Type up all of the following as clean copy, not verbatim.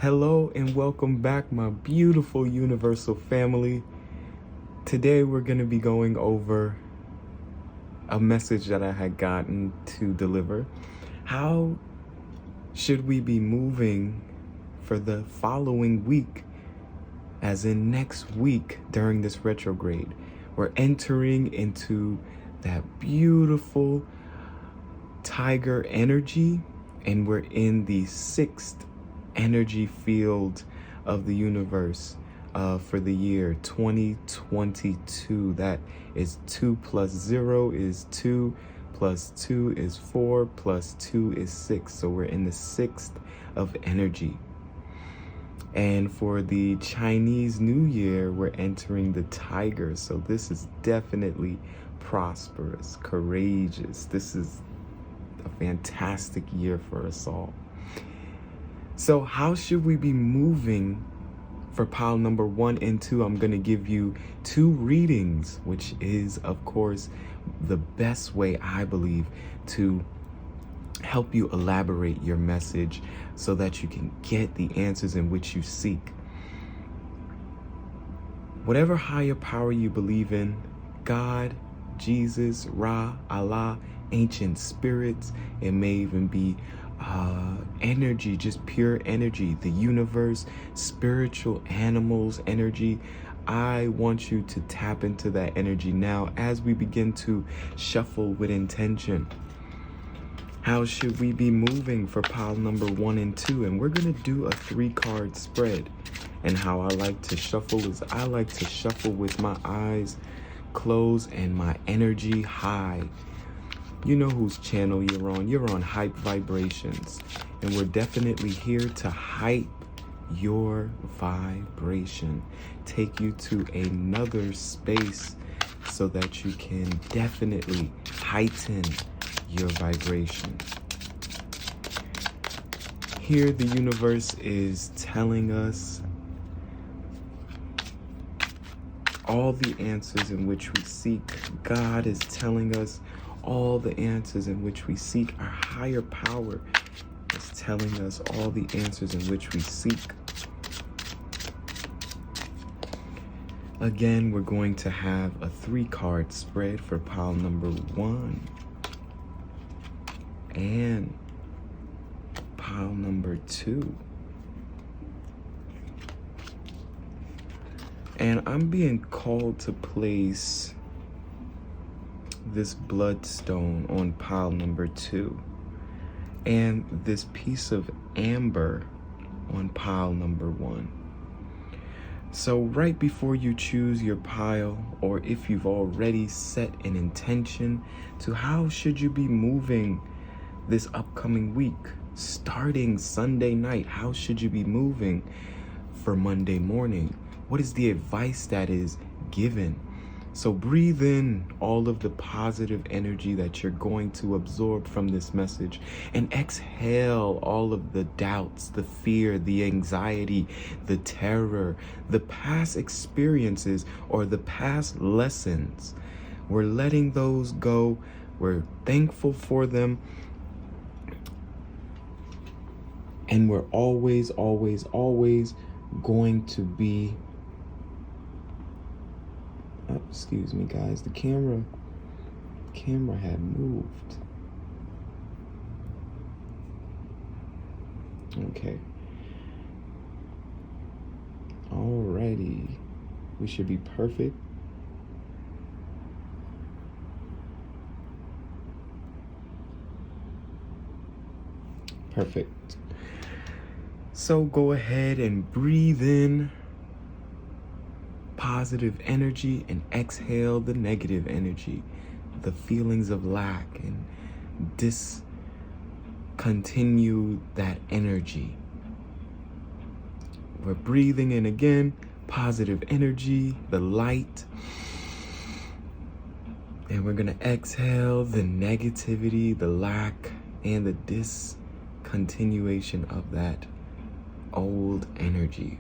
Hello and welcome back, my beautiful universal family. Today we're going to be going over a message that I had gotten to deliver. How should we be moving for the following week, as in next week during this retrograde? We're entering into that beautiful tiger energy, and we're in the sixth energy field of the universe for the year 2022. That is 2 plus 0 is 2, plus 2 is 4, plus 2 is 6. So we're in the sixth of energy. And for the Chinese New Year, we're entering the tiger. So this is definitely prosperous, courageous. This is a fantastic year for us all. So how should we be moving for pile number 1 and 2? I'm going to give you 2 readings, which is, of course, the best way, I believe, to help you elaborate your message so that you can get the answers in which you seek. Whatever higher power you believe in, God, Jesus, Ra, Allah, ancient spirits, it may even be energy, just pure energy, the universe, spiritual animals, energy. I want you to tap into that energy now as we begin to shuffle with intention. How should we be moving for pile number 1 and 2? And we're going to do a 3-card spread. And how I like to shuffle is I like to shuffle with my eyes closed and my energy high. You know whose channel you're on. You're on Hype Vibrations. And we're definitely here to hype your vibration. Take you to another space so that you can definitely heighten your vibration. Here the universe is telling us all the answers in which we seek. God is telling us all the answers in which we seek. Our higher power is telling us all the answers in which we seek. Again, we're going to have a 3-card spread for pile number 1 and pile number 2. And I'm being called to place this bloodstone on pile number 2 and this piece of amber on pile number 1. So right before you choose your pile, or if you've already set an intention to how should you be moving this upcoming week, starting Sunday night, how should you be moving for Monday morning? What is the advice that is given? So breathe in all of the positive energy that you're going to absorb from this message, and exhale all of the doubts, the fear, the anxiety, the terror, the past experiences or the past lessons. We're letting those go. We're thankful for them. And we're always, always, always going to be excuse me, guys. The camera had moved. Okay. Alrighty. We should be perfect. Perfect. So go ahead and breathe in positive energy and exhale the negative energy, the feelings of lack, and discontinue that energy. We're breathing in again, positive energy, the light, and we're gonna exhale the negativity, the lack, and the discontinuation of that old energy.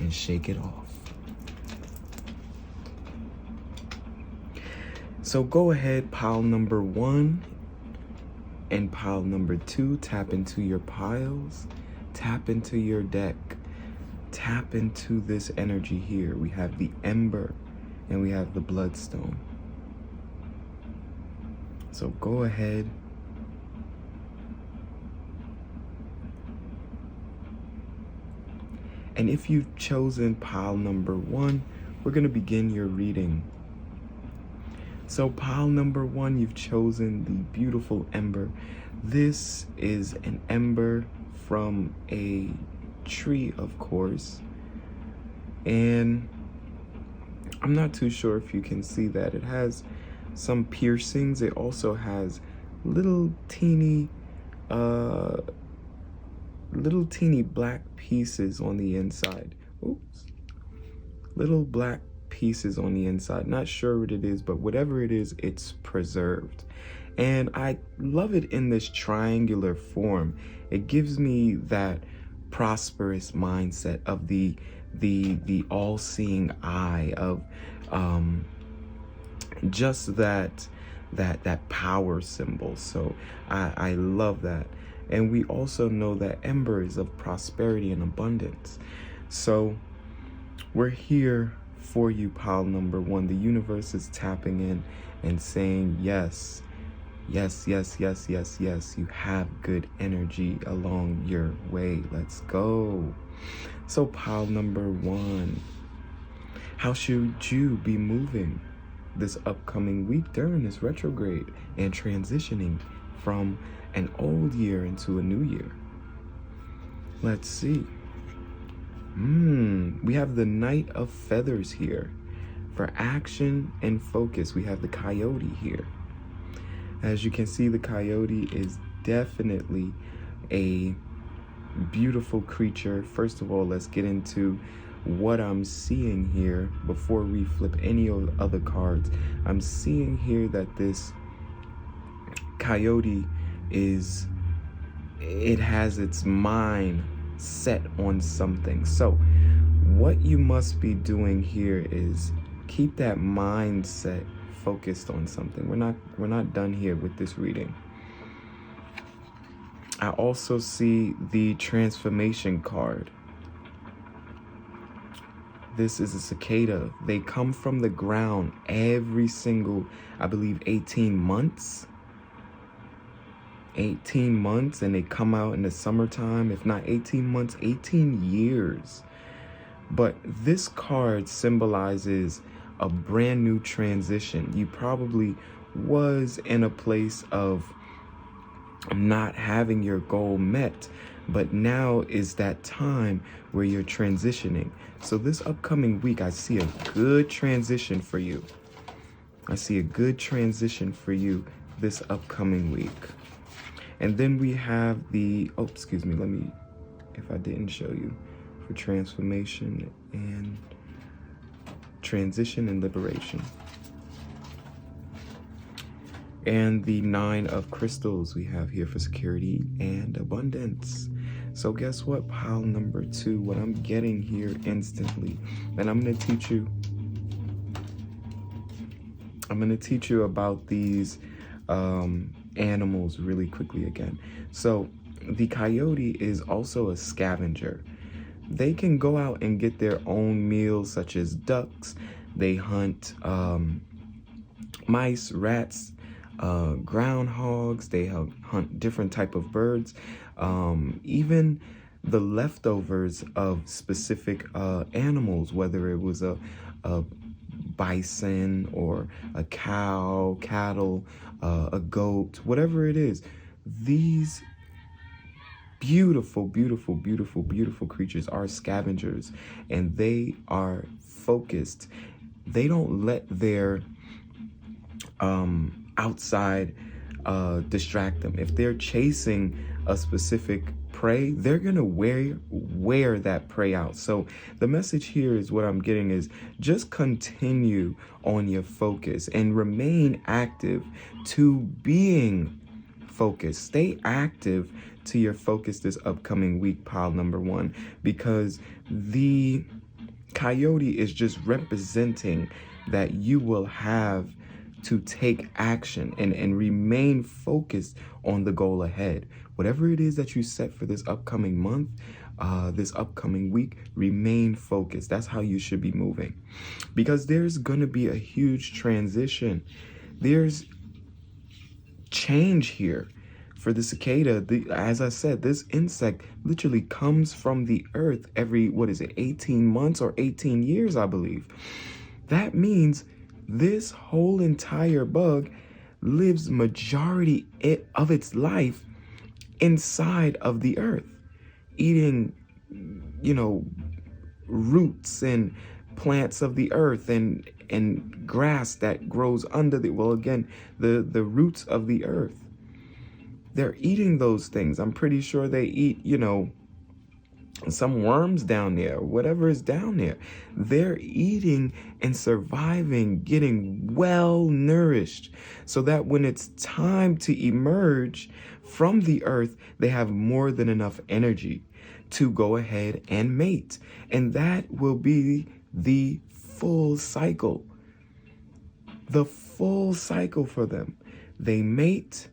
And shake it off. So go ahead, pile number 1 And pile number 2, tap into your piles, tap into your deck, tap into this energy here. We have the Ember and we have the Bloodstone. So go ahead. And if you've chosen pile number 1, we're going to begin your reading. So pile number 1, you've chosen the beautiful Ember. This is an ember from a tree, of course. And I'm not too sure if you can see that. It has some piercings. It also has little teeny black pieces on the inside. Oops. Little black pieces on the inside. Not sure what it is, but whatever it is, it's preserved. And I love it in this triangular form. It gives me that prosperous mindset of the all-seeing eye, of just that power symbol. So I love that. And we also know that Ember is of prosperity and abundance. So we're here for you, pile number 1. The universe is tapping in and saying, yes, yes, yes, yes, yes, yes. You have good energy along your way. Let's go. So pile number 1, how should you be moving this upcoming week during this retrograde and transitioning from an old year into a new year? Let's see. We have the Knight of Feathers here. For action and focus, we have the Coyote here. As you can see, the Coyote is definitely a beautiful creature. First of all, let's get into what I'm seeing here before we flip any other cards. I'm seeing here that this Coyote it has its mind set on something. So what you must be doing here is keep that mindset focused on something. We're not done here with this reading. I also see the transformation card. This is a cicada. They come from the ground every single, I believe, 18 months. 18 months, and they come out in the summertime. If not 18 months, 18 years. But this card symbolizes a brand new transition. You probably was in a place of not having your goal met, but now is that time where you're transitioning. So this upcoming week, I see a good transition for you. I see a good transition for you this upcoming week. And then we have the, excuse me, let me, if I didn't show you, for transformation and transition and liberation. And the 9 of crystals we have here for security and abundance. So guess what, pile number 2, what I'm getting here instantly, and I'm going to teach you about these animals really quickly again. So the coyote is also a scavenger. They can go out and get their own meals, such as ducks. They hunt mice, rats, groundhogs. They hunt different type of birds, even the leftovers of specific animals, whether it was a bison or a cow, cattle, a goat, whatever it is. These beautiful, beautiful, beautiful, beautiful creatures are scavengers, and they are focused. They don't let their outside distract them. If they're chasing a specific prey, they're gonna wear that prey out. So the message here is, what I'm getting is, just continue on your focus and remain active to being focused. Stay active to your focus this upcoming week, pile number 1, because the coyote is just representing that you will have to take action and remain focused on the goal ahead. Whatever it is that you set for this upcoming month, this upcoming week, remain focused. That's how you should be moving, because there's going to be a huge transition. There's change here for the cicada. As I said, this insect literally comes from the earth every, 18 months or 18 years, I believe. That means this whole entire bug lives majority of its life inside of the earth, eating, roots and plants of the earth and grass that grows under the roots of the earth. They're eating those things. I'm pretty sure they eat, some worms down there, whatever is down there. They're eating and surviving, getting well nourished, so that when it's time to emerge from the earth, they have more than enough energy to go ahead and mate. And that will be the full cycle. The full cycle for them. They mate,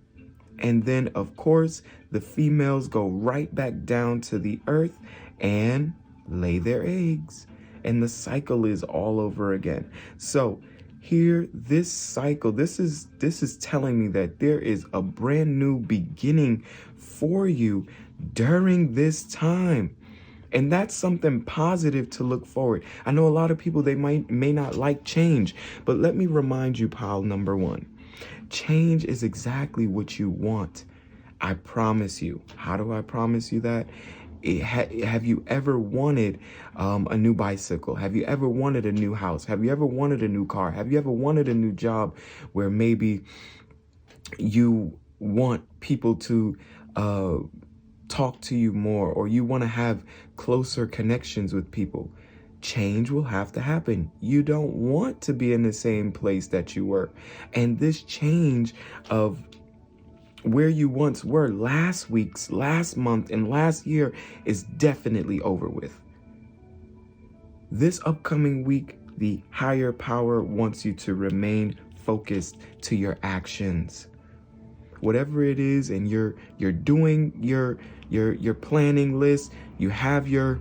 and then, of course, the females go right back down to the earth and lay their eggs. And the cycle is all over again. So here, this cycle, this is telling me that there is a brand new beginning for you during this time. And that's something positive to look forward. I know a lot of people, they may not like change, but let me remind you, pile number one. Change is exactly what you want. I promise you. How do I promise you that? Have you ever wanted a new bicycle? Have you ever wanted a new house? Have you ever wanted a new car? Have you ever wanted a new job where maybe you want people to talk to you more, or you want to have closer connections with people? Change will have to happen. You don't want to be in the same place that you were. And this change of where you once were last month, and last year is definitely over with. This upcoming week, the higher power wants you to remain focused to your actions. Whatever it is, and you're doing your planning list, you have your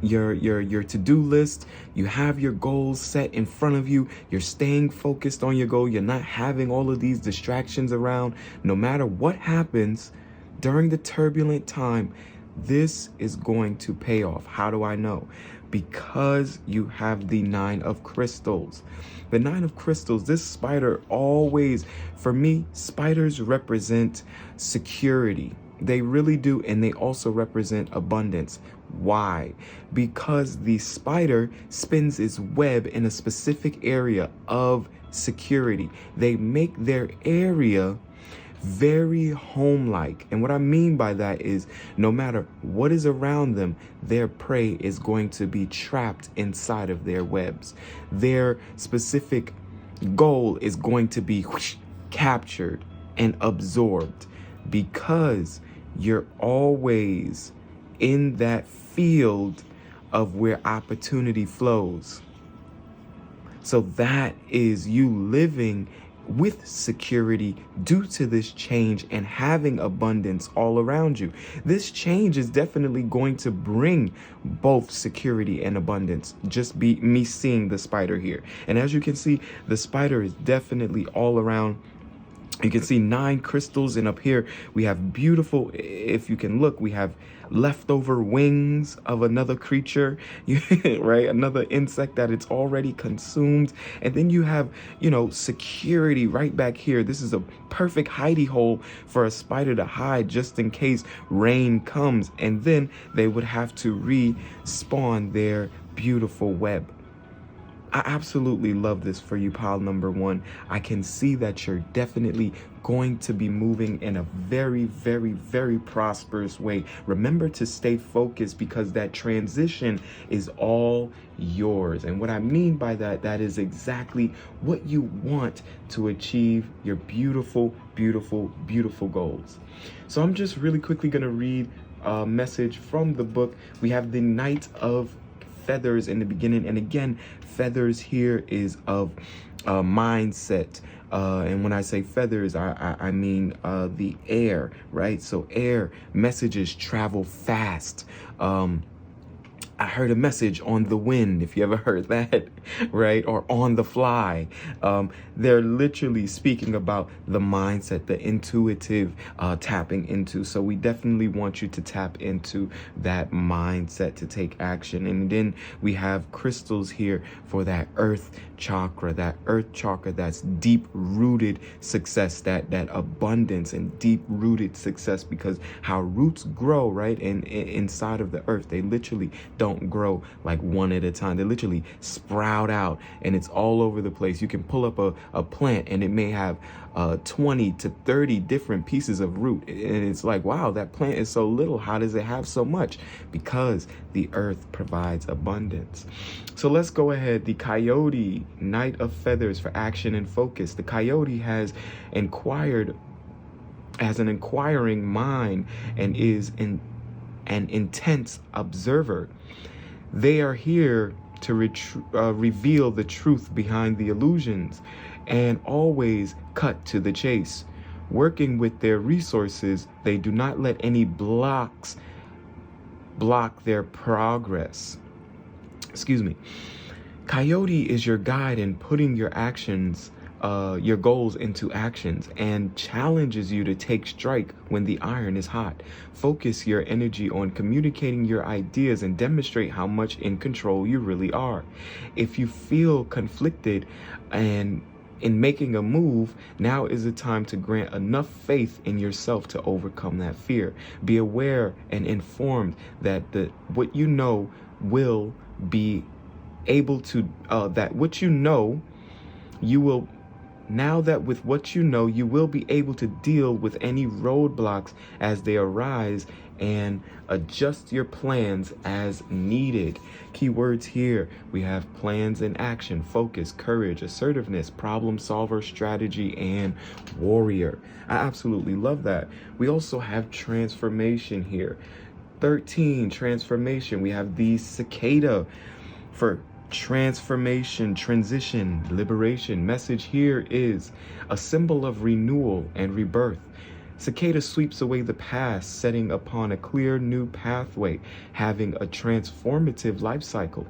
to-do list, you have your goals set in front of you, you're staying focused on your goal, you're not having all of these distractions around. No matter what happens during the turbulent time, this is going to pay off. How do I know? Because you have the 9 of crystals. The 9 of crystals, this spider always, for me, spiders represent security. They really do, and they also represent abundance. Why? Because the spider spins its web in a specific area of security. They make their area very home-like. And what I mean by that is, no matter what is around them, their prey is going to be trapped inside of their webs. Their specific goal is going to be captured and absorbed, because you're always in that field of where opportunity flows. So that is you living with security due to this change and having abundance all around you. This change is definitely going to bring both security and abundance. Just be me seeing the spider here. And as you can see, the spider is definitely all around. You can see 9 crystals, and up here we have beautiful, if you can look, we have leftover wings of another creature, right? Another insect that it's already consumed. And then you have, security right back here. This is a perfect hidey hole for a spider to hide just in case rain comes. And then they would have to respawn their beautiful web. I absolutely love this for you, pile number one. I can see that you're definitely going to be moving in a very, very, very prosperous way. Remember to stay focused, because that transition is all yours. And what I mean by that, that is exactly what you want to achieve your beautiful, beautiful, beautiful goals. So I'm just really quickly going to read a message from the book. We have the Knight of feathers in the beginning. And again, feathers here is of mindset. And when I say feathers, I mean the air, right? So air messages travel fast. I heard a message on the wind, if you ever heard that, right? Or on the fly. They're literally speaking about the mindset, the intuitive tapping into. So we definitely want you to tap into that mindset to take action. And then we have crystals here for that earth chakra that's deep rooted success, that abundance and deep rooted success, because how roots grow, right? And inside of the earth, they literally don't grow like one at a time. They literally sprout out, and it's all over the place. You can pull up a plant and it may have 20 to 30 different pieces of root. And it's like, wow, that plant is so little. How does it have so much? Because the earth provides abundance. So let's go ahead. The coyote, Knight of Feathers for action and focus. The coyote has an inquiring mind and is an intense observer. They are here to reveal the truth behind the illusions and always cut to the chase. Working with their resources, they do not let any blocks block their progress. Coyote is your guide in putting your goals into actions, and challenges you to take strike when the iron is hot. Focus your energy on communicating your ideas and demonstrate how much in control you really are. If you feel conflicted and in making a move, now is the time to grant enough faith in yourself to overcome that fear. Be aware and informed that what you know will be able to, that what you know, you will, now that with what you know, you will be able to deal with any roadblocks as they arise and adjust your plans as needed. Keywords here, we have plans and action, focus, courage, assertiveness, problem solver, strategy, and warrior. I absolutely love that. We also have transformation here. 13, transformation. We have the cicada for transformation, transition, liberation. Message here is a symbol of renewal and rebirth. Cicada sweeps away the past, setting upon a clear new pathway, having a transformative life cycle.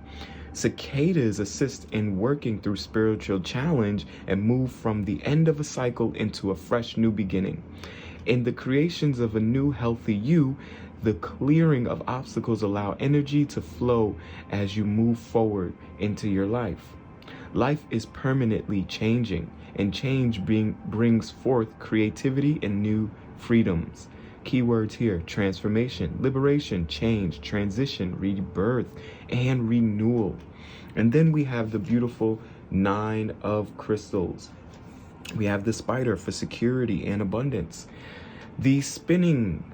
Cicadas assist in working through spiritual challenge and move from the end of a cycle into a fresh new beginning. In the creations of a new healthy you, the clearing of obstacles allow energy to flow as you move forward into your life. Life is permanently changing, and change brings forth creativity and new freedoms. Keywords here: transformation, liberation, change, transition, rebirth, and renewal. And then we have the beautiful 9 of crystals. We have the spider for security and abundance. The spinning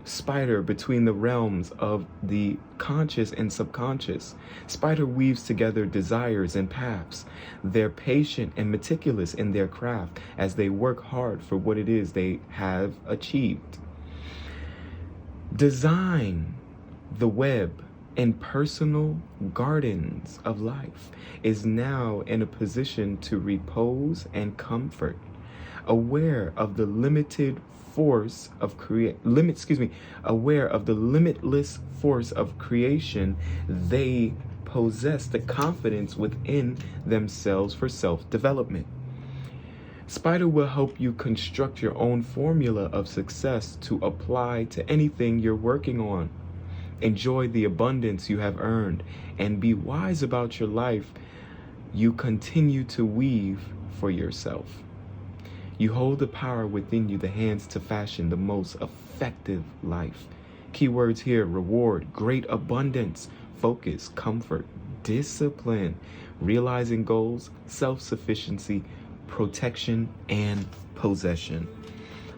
spider between the realms of the conscious and subconscious. Spider weaves together desires and paths. They're patient and meticulous in their craft as they work hard for what it is they have achieved. Design the web and personal gardens of life is now in a position to repose and comfort. Aware of the limitless force of creation, they possess the confidence within themselves for self-development. Spider will help you construct your own formula of success to apply to anything you're working on. Enjoy the abundance you have earned and be wise about your life you continue to weave for yourself. You hold the power within you, the hands to fashion the most effective life. Keywords here: reward, great abundance, focus, comfort, discipline, realizing goals, self-sufficiency, protection, and possession.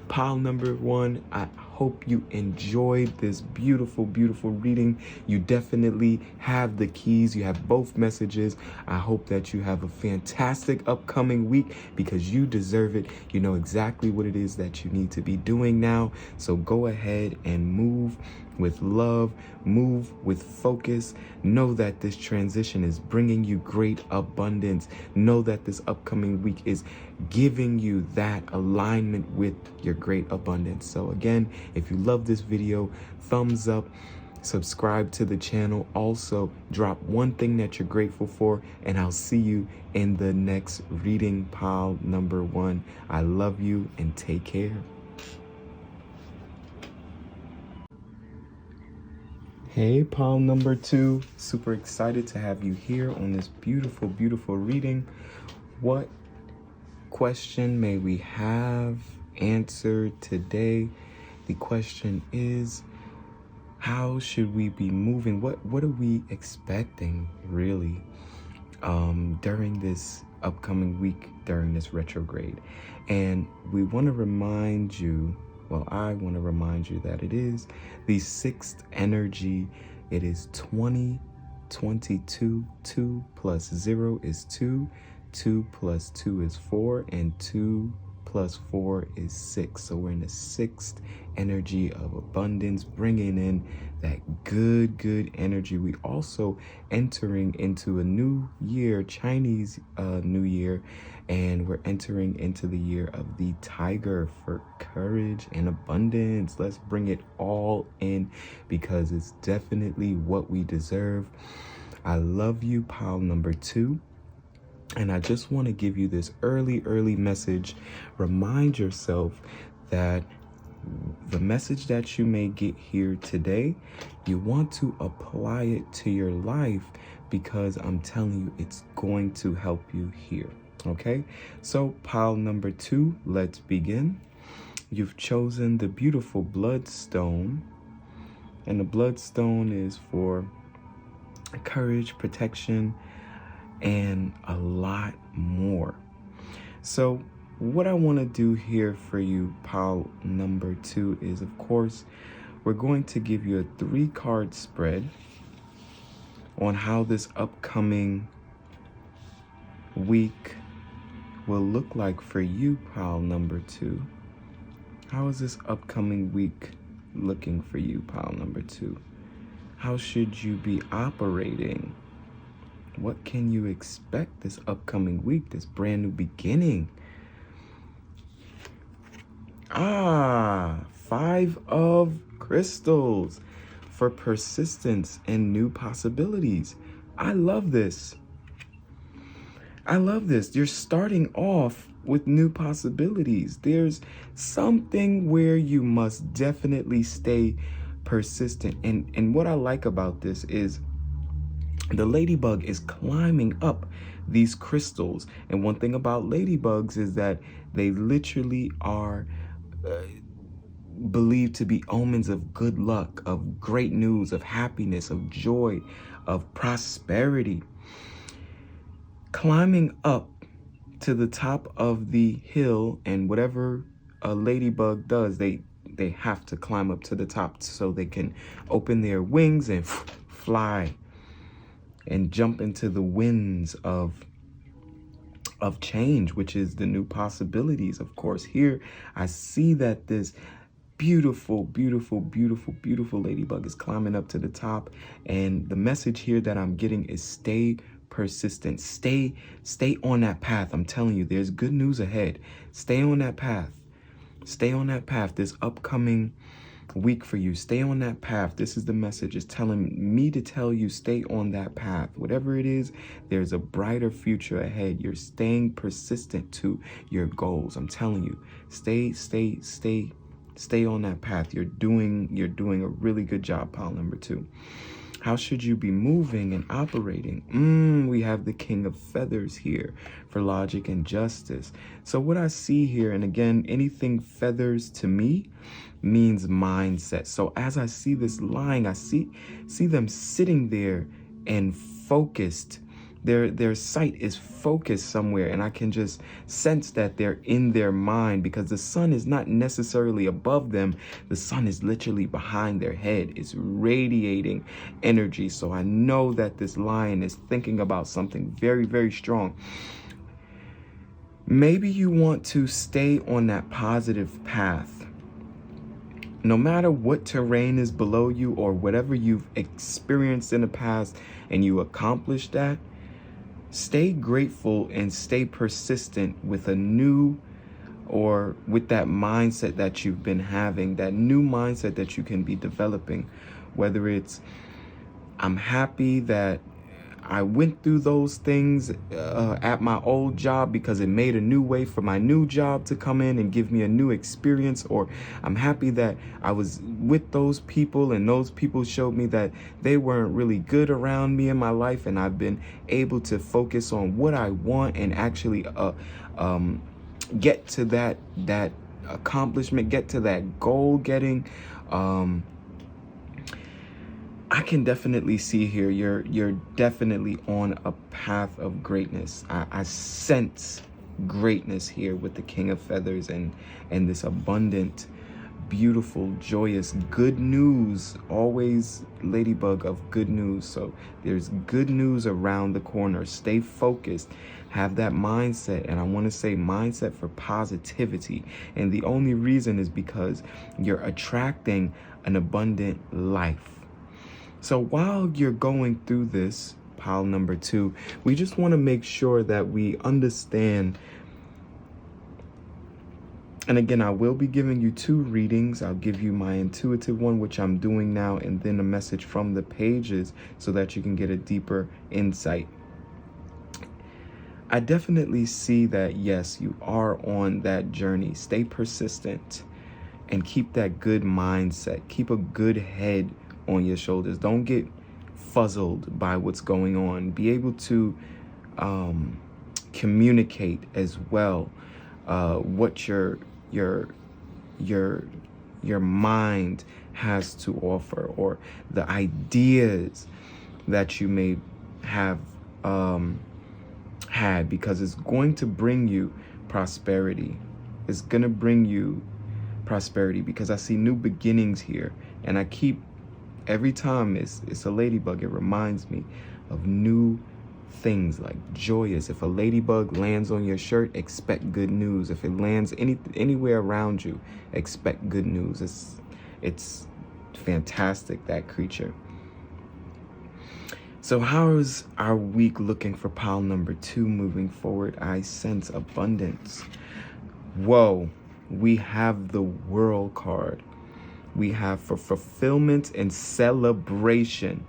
Pile number 1, I hope you enjoyed this beautiful, beautiful reading. You definitely have the keys. You have both messages. I hope that you have a fantastic upcoming week because you deserve it. You know exactly what it is that you need to be doing now. So go ahead and move with love, move with focus. Know that this transition is bringing you great abundance. Know that this upcoming week is giving you that alignment with your great abundance. So again, if you love this video, thumbs up, subscribe to the channel. Also, drop one thing that you're grateful for, and I'll see you in the next reading pile number 1. I love you and take care. Hey, pile number 2. Super excited to have you here on this beautiful, beautiful reading. What question may we have answered today? The question is, how should we be moving? What are we expecting really during this upcoming week, during this retrograde? And we want to remind you, well, I want to remind you that it is the 6th energy. It is 20, 22, 2 plus 0 is 2, 2 plus 2 is 4, and 2 plus 4 is 6. So we're in the 6th energy of abundance, bringing in that good energy. We also entering into a new year, Chinese New Year, and we're entering into the year of the tiger for courage and abundance. Let's bring it all in because it's definitely what we deserve. I love you, pile number 2. And I just want to give you this early message. Remind yourself that the message that you may get here today, you want to apply it to your life because I'm telling you, it's going to help you here. Okay, so pile number 2, let's begin. You've chosen the beautiful bloodstone, and the bloodstone is for courage, protection, and a lot more. So what I want to do here for you, pile number 2, is, of course, we're going to give you a 3-card spread on how this upcoming week will look like for you, pile number 2. How is this upcoming week looking for you, pile number 2? How should you be operating? What can you expect this upcoming week, this brand new beginning? 5 of crystals for persistence and new possibilities. I love this. I love this. You're starting off with new possibilities. There's something where you must definitely stay persistent. And what I like about this is the ladybug is climbing up these crystals. And one thing about ladybugs is that they literally are believed to be omens of good luck, of great news, of happiness, of joy, of prosperity. Climbing up to the top of the hill, and whatever a ladybug does, they have to climb up to the top so they can open their wings and fly and jump into the winds of change, which is the new possibilities. Of course, here I see that this beautiful ladybug is climbing up to the top, and the message here that I'm getting is stay persistent. Stay on that path. I'm telling you, there's good news ahead. Stay on that path. Stay on that path this upcoming week for you. Stay on that path. This is the message. It's telling me to tell you, stay on that path. Whatever it is, there's a brighter future ahead. You're staying persistent to your goals. I'm telling you, stay on that path. You're doing a really good job, pile number 2. How should you be moving and operating? We have the King of Feathers here for logic and justice. So what I see here, and again, anything feathers to me means mindset. So as I see this lying, I see them sitting there and focused Their sight is focused somewhere, and I can just sense that they're in their mind, because the sun is not necessarily above them. The sun is literally behind their head. It's radiating energy. So I know that this lion is thinking about something very, very strong. Maybe you want to stay on that positive path. No matter what terrain is below you or whatever you've experienced in the past and you accomplished that, stay grateful and stay persistent with a new, or with that mindset that you've been having, that new mindset that you can be developing. Whether it's, I'm happy that I went through those things at my old job because it made a new way for my new job to come in and give me a new experience. Or I'm happy that I was with those people and those people showed me that they weren't really good around me in my life, and I've been able to focus on what I want and actually get to that accomplishment, get to that goal getting. I can definitely see here you're definitely on a path of greatness. I sense greatness here with the King of Feathers and this abundant, beautiful, joyous, good news. Always ladybug of good news. So there's good news around the corner. Stay focused. Have that mindset, and I want to say mindset for positivity. And the only reason is because you're attracting an abundant life. So while you're going through this, pile number 2, we just want to make sure that we understand. And again, I will be giving you 2 readings. I'll give you my intuitive one, which I'm doing now, and then a message from the pages so that you can get a deeper insight. I definitely see that, yes, you are on that journey. Stay persistent and keep that good mindset. Keep a good head on your shoulders. Don't get fuzzled by what's going on. Be able to communicate as well what your mind has to offer, or the ideas that you may have had, because it's going to bring you prosperity. It's going to bring you prosperity, because I see new beginnings here, and I keep, every time it's a ladybug, it reminds me of new things, like joyous. If a ladybug lands on your shirt, expect good news. If it lands anywhere around you, expect good news. It's fantastic, that creature. So how is our week looking for pile number 2 moving forward? I sense abundance. Whoa, we have the World card. We have for fulfillment and celebration.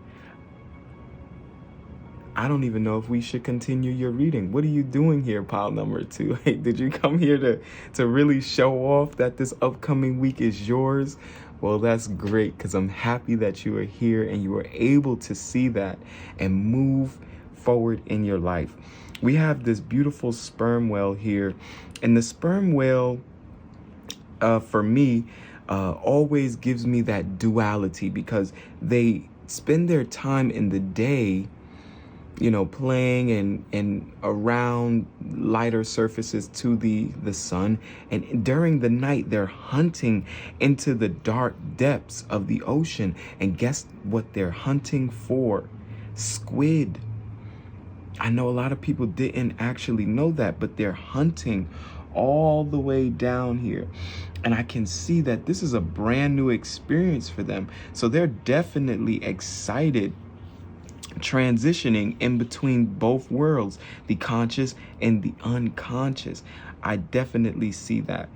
I don't even know if we should continue your reading. What are you doing here, pile number 2? Hey, did you come here to really show off that this upcoming week is yours? Well, that's great, because I'm happy that you are here and you are able to see that and move forward in your life. We have this beautiful sperm whale here, and the sperm whale, for me, always gives me that duality, because they spend their time in the day, playing and around lighter surfaces to the sun. And during the night, they're hunting into the dark depths of the ocean. And guess what they're hunting for? Squid. I know a lot of people didn't actually know that, but they're hunting all the way down here. And I can see that this is a brand new experience for them. So they're definitely excited, transitioning in between both worlds, the conscious and the unconscious. I definitely see that.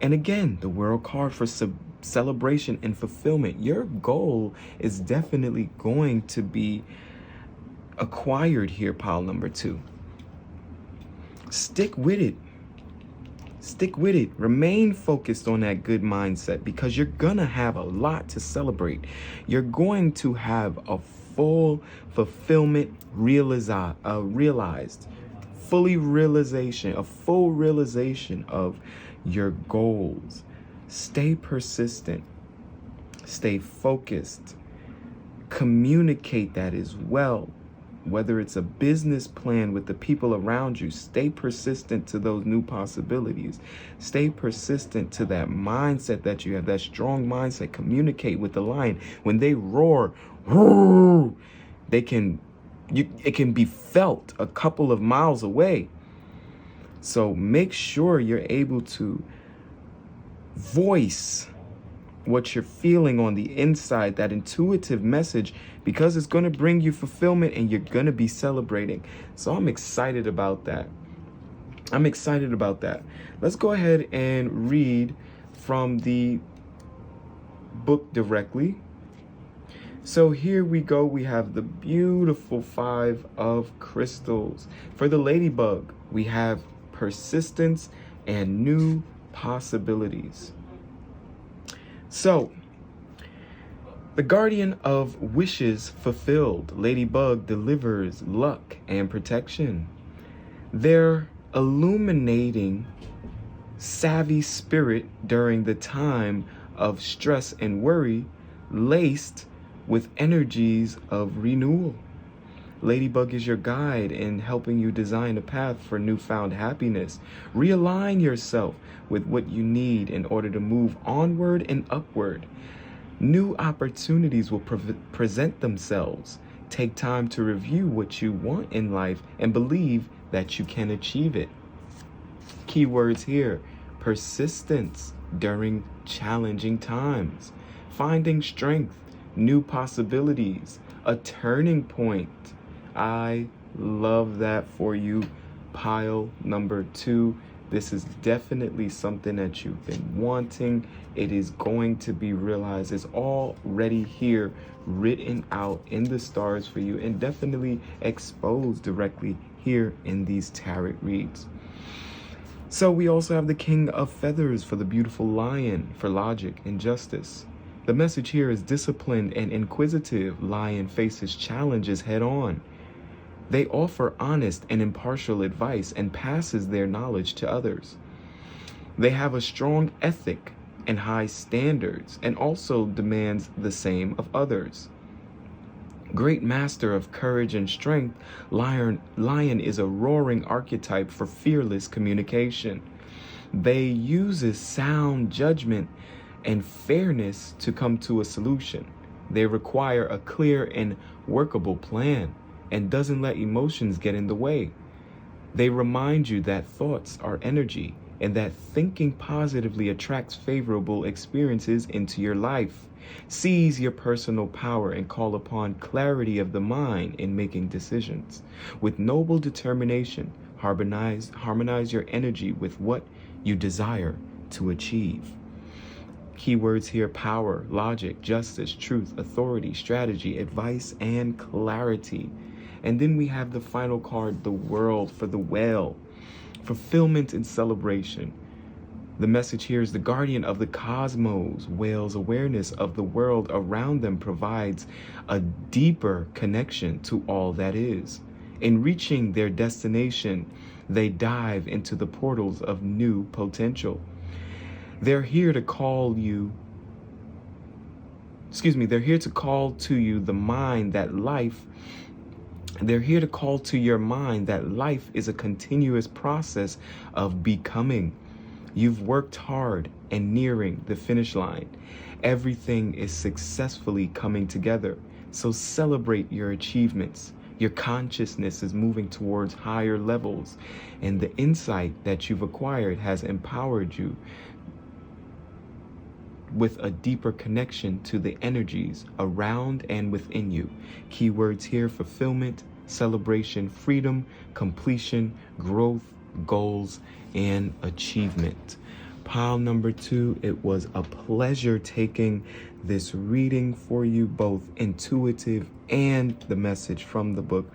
And again, the World card for celebration and fulfillment. Your goal is definitely going to be acquired here, pile number 2. Stick with it. Stick with it. Remain focused on that good mindset, because you're gonna have a lot to celebrate. You're going to have a full fulfillment realized, a full realization of your goals. Stay persistent. Stay focused. Communicate that as well. whether it's a business plan with the people around you, stay persistent to those new possibilities. Stay persistent to that mindset that you have, that strong mindset. Communicate with the lion. When they roar, they can, it can be felt a couple of miles away. So make sure you're able to voice what you're feeling on the inside, that intuitive message, because it's going to bring you fulfillment and you're going to be celebrating. So I'm excited about that. Let's go ahead and read from the book directly. So here we go. We have the beautiful 5 of crystals. For the ladybug, we have persistence and new possibilities. So, the guardian of wishes fulfilled, Ladybug delivers luck and protection. Their illuminating, savvy spirit during the time of stress and worry, laced with energies of renewal. Ladybug is your guide in helping you design a path for newfound happiness. Realign yourself with what you need in order to move onward and upward. New opportunities will present themselves. Take time to review what you want in life and believe that you can achieve it. Keywords here: persistence during challenging times, finding strength, new possibilities, a turning point. I love that for you, pile number 2. This is definitely something that you've been wanting. It is going to be realized. It's already here, written out in the stars for you, and definitely exposed directly here in these tarot reads. So we also have the King of Feathers for the beautiful lion, for logic and justice. The message here is disciplined and inquisitive. Lion faces challenges head on. They offer honest and impartial advice and passes their knowledge to others. They have a strong ethic and high standards, and also demands the same of others. Great master of courage and strength, lion is a roaring archetype for fearless communication. They uses sound judgment and fairness to come to a solution. They require a clear and workable plan, and doesn't let emotions get in the way. They remind you that thoughts are energy, and that thinking positively attracts favorable experiences into your life. Seize your personal power and call upon clarity of the mind in making decisions. With noble determination, harmonize your energy with what you desire to achieve. Keywords here: power, logic, justice, truth, authority, strategy, advice, and clarity. And then we have the final card, the World, for the whale, fulfillment and celebration. The message here is the guardian of the cosmos. Whales' awareness of the world around them provides a deeper connection to all that is. In reaching their destination, they dive into the portals of new potential. They're here to call to you the mind that life They're here to call to your mind that life is a continuous process of becoming. You've worked hard and nearing the finish line. Everything is successfully coming together. So celebrate your achievements. Your consciousness is moving towards higher levels, and the insight that you've acquired has empowered you with a deeper connection to the energies around and within you. Keywords here: fulfillment, celebration, freedom, completion, growth, goals, and achievement. Pile number 2, it was a pleasure taking this reading for you, both intuitive and the message from the book.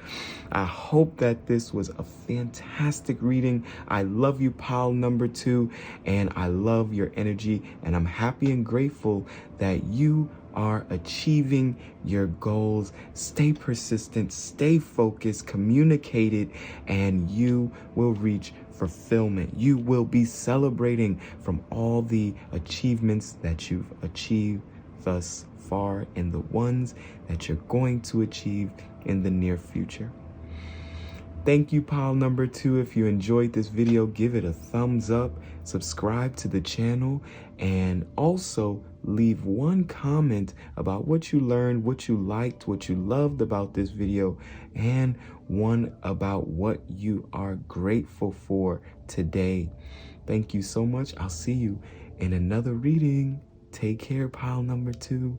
I hope that this was a fantastic reading. I love you, pile number 2, and I love your energy, and I'm happy and grateful that you are achieving your goals. Stay persistent, stay focused, communicate it, and you will reach fulfillment. You will be celebrating from all the achievements that you've achieved thus far and the ones that you're going to achieve in the near future. Thank you, pile number 2. If you enjoyed this video, give it a thumbs up, subscribe to the channel, and also leave one comment about what you learned, what you liked, what you loved about this video, and one about what you are grateful for today. Thank you so much. I'll see you in another reading. Take care, pile number 2.